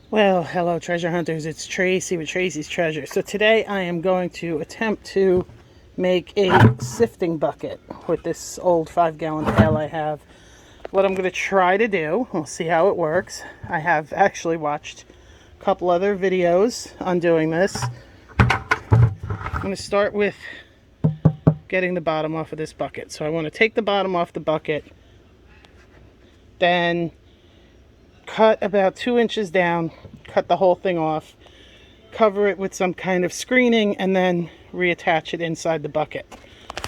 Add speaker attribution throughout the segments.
Speaker 1: Well, hello treasure hunters, it's Tracy with Tracy's Treasure. So today I am going to attempt to make a sifting bucket with this old 5-gallon pail I have. What I'm going to try to do, we'll see how it works. I have actually watched a couple other videos on doing this. I'm going to start with getting the bottom off of this bucket. So I want to take the bottom off the bucket, then cut about 2 inches down, cut the whole thing off, cover it with some kind of screening, and then reattach it inside the bucket.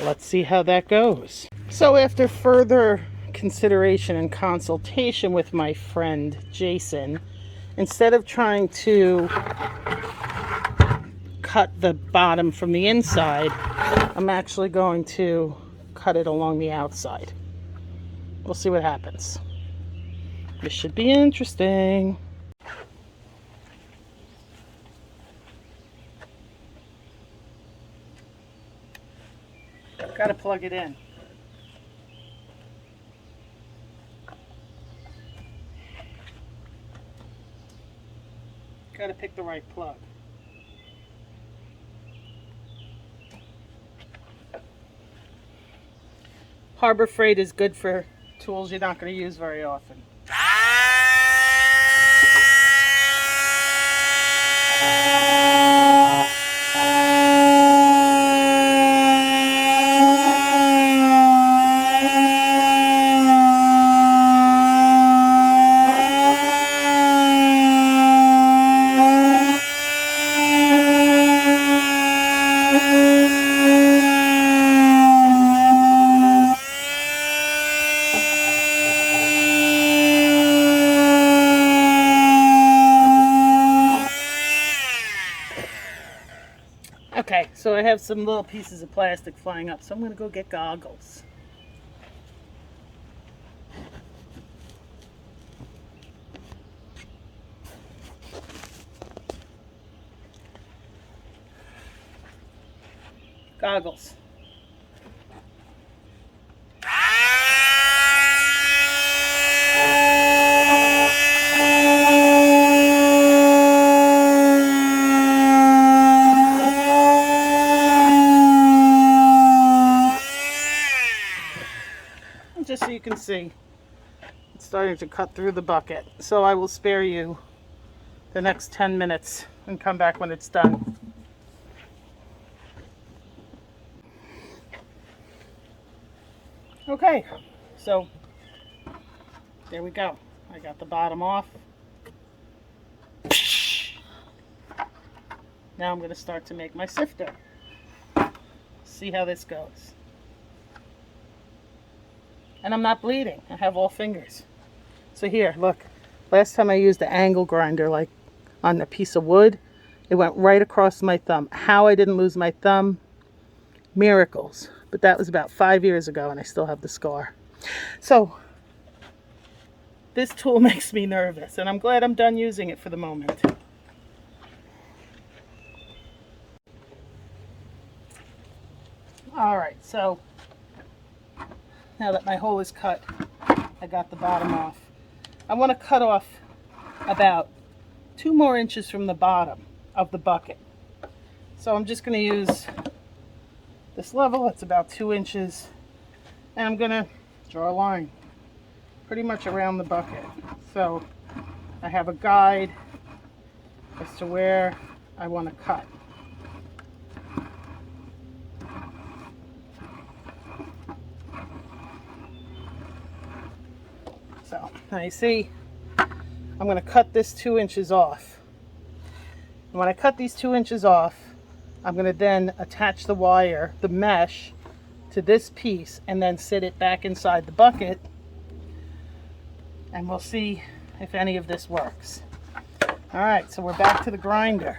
Speaker 1: Let's see how that goes. So after further consideration and consultation with my friend Jason, instead of trying to cut the bottom from the inside, I'm actually going to cut it along the outside. We'll see what happens. This should be interesting. Gotta plug it in. Gotta pick the right plug. Harbor Freight is good for tools you're not going to use very often. Okay, so I have some little pieces of plastic flying up, so I'm going to go get goggles. Goggles. Just so you can see, it's starting to cut through the bucket. So I will spare you the next 10 minutes and come back when it's done. Okay, so there we go. I got the bottom off. Now I'm going to start to make my sifter. See how this goes. And I'm not bleeding. I have all fingers. So here, look. Last time I used the angle grinder, like on a piece of wood, it went right across my thumb. How I didn't lose my thumb, miracles. But that was about 5 years ago, and I still have the scar. So this tool makes me nervous, and I'm glad I'm done using it for the moment. All right, so now that my hole is cut, I got the bottom off. I want to cut off about 2 more inches from the bottom of the bucket. So I'm just going to use this level. It's about 2 inches. And I'm going to draw a line pretty much around the bucket. So I have a guide as to where I want to cut. So now you see, I'm going to cut this 2 inches off. And when I cut these 2 inches off, I'm going to then attach the wire, the mesh, to this piece and then sit it back inside the bucket. And we'll see if any of this works. All right, so we're back to the grinder.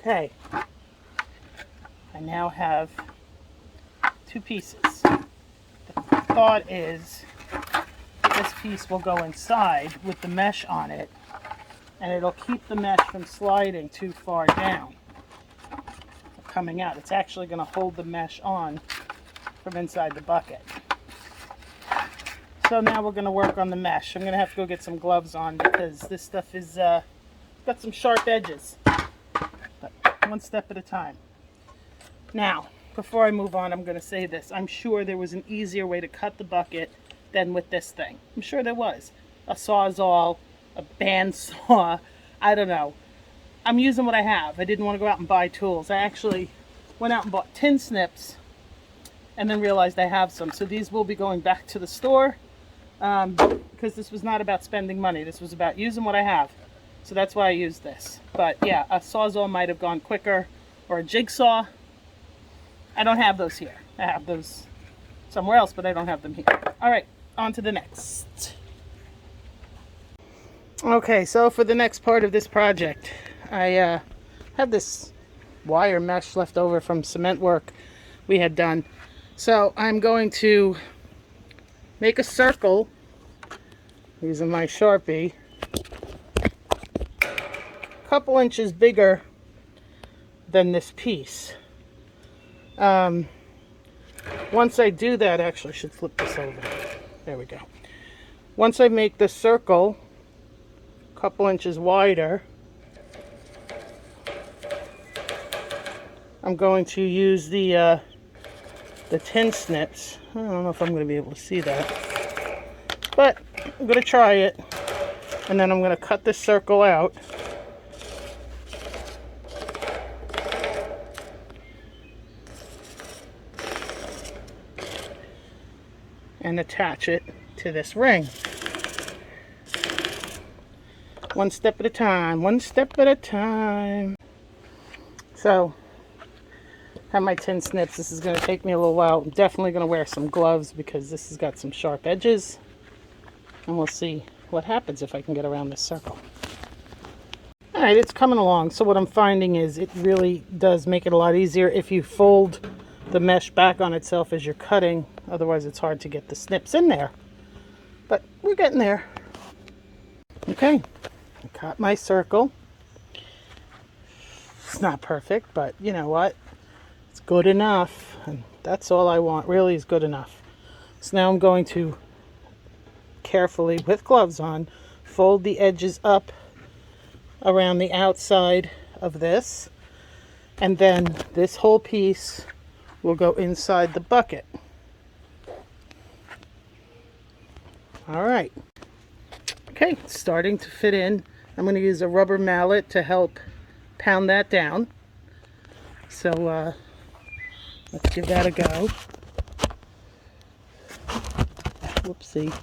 Speaker 1: Okay, I now have 2 pieces. The thought is this piece will go inside with the mesh on it, and it'll keep the mesh from sliding too far down. coming out. It's actually going to hold the mesh on from inside the bucket. So now we're going to work on the mesh. I'm going to have to go get some gloves on because this stuff is got some sharp edges. But one step at a time. Now, before I move on, I'm going to say this. I'm sure there was an easier way to cut the bucket than with this thing. I'm sure there was. A Sawzall, a bandsaw, I don't know. I'm using what I have. I didn't want to go out and buy tools. I actually went out and bought tin snips and then realized I have some. So these will be going back to the store because this was not about spending money. This was about using what I have. So that's why I used this. But yeah, a Sawzall might have gone quicker, or a jigsaw. I don't have those here. I have those somewhere else, but I don't have them here. All right, on to the next. Okay, so for the next part of this project, I had this wire mesh left over from cement work we had done. So I'm going to make a circle using my Sharpie, a couple inches bigger than this piece. Once I do that, actually I should flip this over. There we go. Once I make the circle a couple inches wider, I'm going to use the tin snips. I don't know if I'm going to be able to see that, but I'm going to try it, and then I'm going to cut this circle out. And attach it to this ring. One step at a time, one step at a time. So, I have my tin snips. This is going to take me a little while. I'm definitely going to wear some gloves because this has got some sharp edges. And we'll see what happens if I can get around this circle. Alright, it's coming along. So what I'm finding is it really does make it a lot easier if you fold the mesh back on itself as you're cutting. Otherwise it's hard to get the snips in there. But we're getting there. Okay, I cut my circle. It's not perfect, but you know what? It's good enough. And that's all I want, really, is good enough. So now I'm going to carefully, with gloves on, fold the edges up around the outside of this. And then this whole piece will go inside the bucket. All right. Okay, it's starting to fit in. I'm going to use a rubber mallet to help pound that down. So let's give that a go. Whoopsie.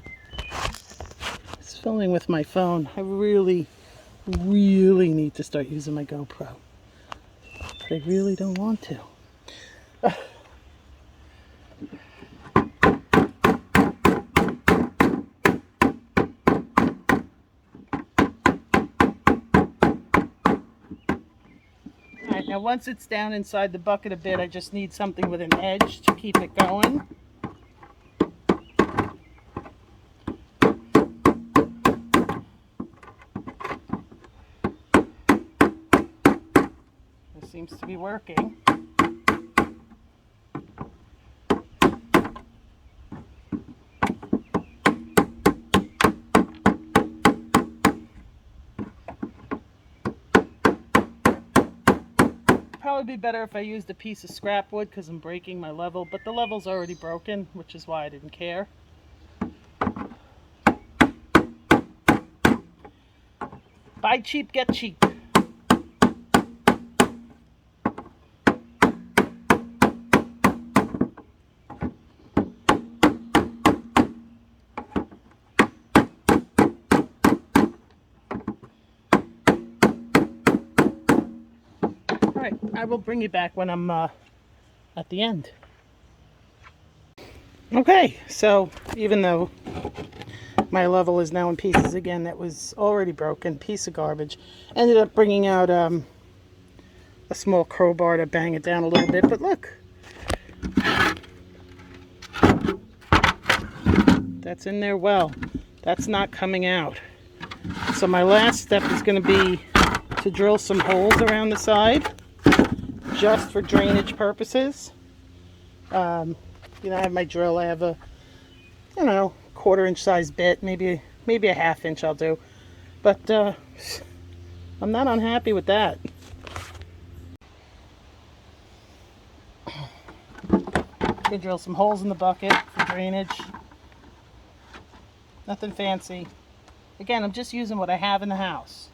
Speaker 1: It's filming with my phone. I really need to start using my GoPro. But I really don't want to. Alright, now once it's down inside the bucket a bit, I just need something with an edge to keep it going. This seems to be working. Probably be better if I used a piece of scrap wood because I'm breaking my level, but the level's already broken, which is why I didn't care. Buy cheap, get cheap. I will bring you back when I'm at the end. Okay, so even though my level is now in pieces again, that was already broken, piece of garbage, ended up bringing out a small crowbar to bang it down a little bit, but look. That's in there well. That's not coming out. So my last step is going to be to drill some holes around the side. just for drainage purposes. You know, I have my drill. I have a, you know, 1/4 inch size bit, maybe a 1/2 inch I'll do. But I'm not unhappy with that. I drill some holes in the bucket for drainage. Nothing fancy. Again, I'm just using what I have in the house.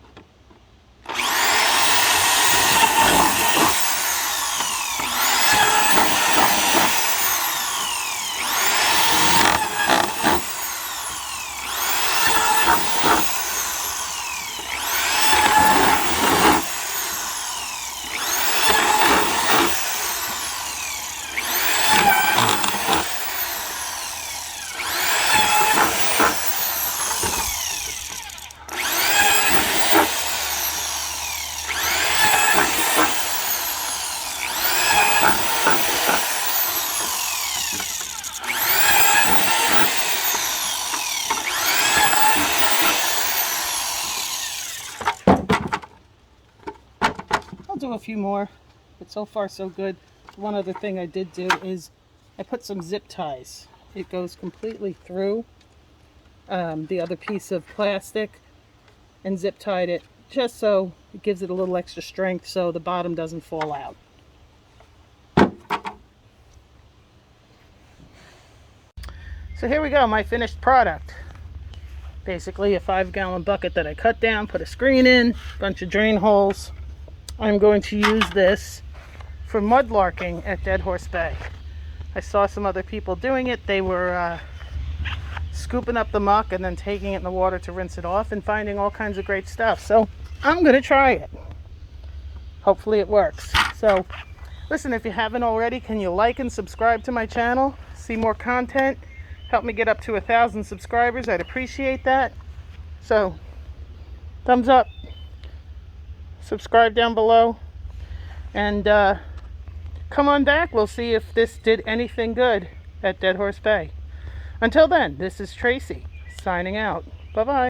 Speaker 1: Do a few more, but so far so good. One other thing I did do is I put some zip ties. It goes completely through the other piece of plastic, and zip tied it just so it gives it a little extra strength so the bottom doesn't fall out. So here we go, my finished product. Basically a 5-gallon bucket that I cut down, put a screen in, bunch of drain holes. I'm going to use this for mud larking at Dead Horse Bay. I saw some other people doing it. They were scooping up the muck and then taking it in the water to rinse it off and finding all kinds of great stuff. So I'm going to try it. Hopefully it works. So listen, if you haven't already, can you like and subscribe to my channel? See more content. Help me get up to 1,000 subscribers. I'd appreciate that. So thumbs up. Subscribe down below, and come on back. We'll see if this did anything good at Dead Horse Bay. Until then, this is Tracy signing out. Bye bye.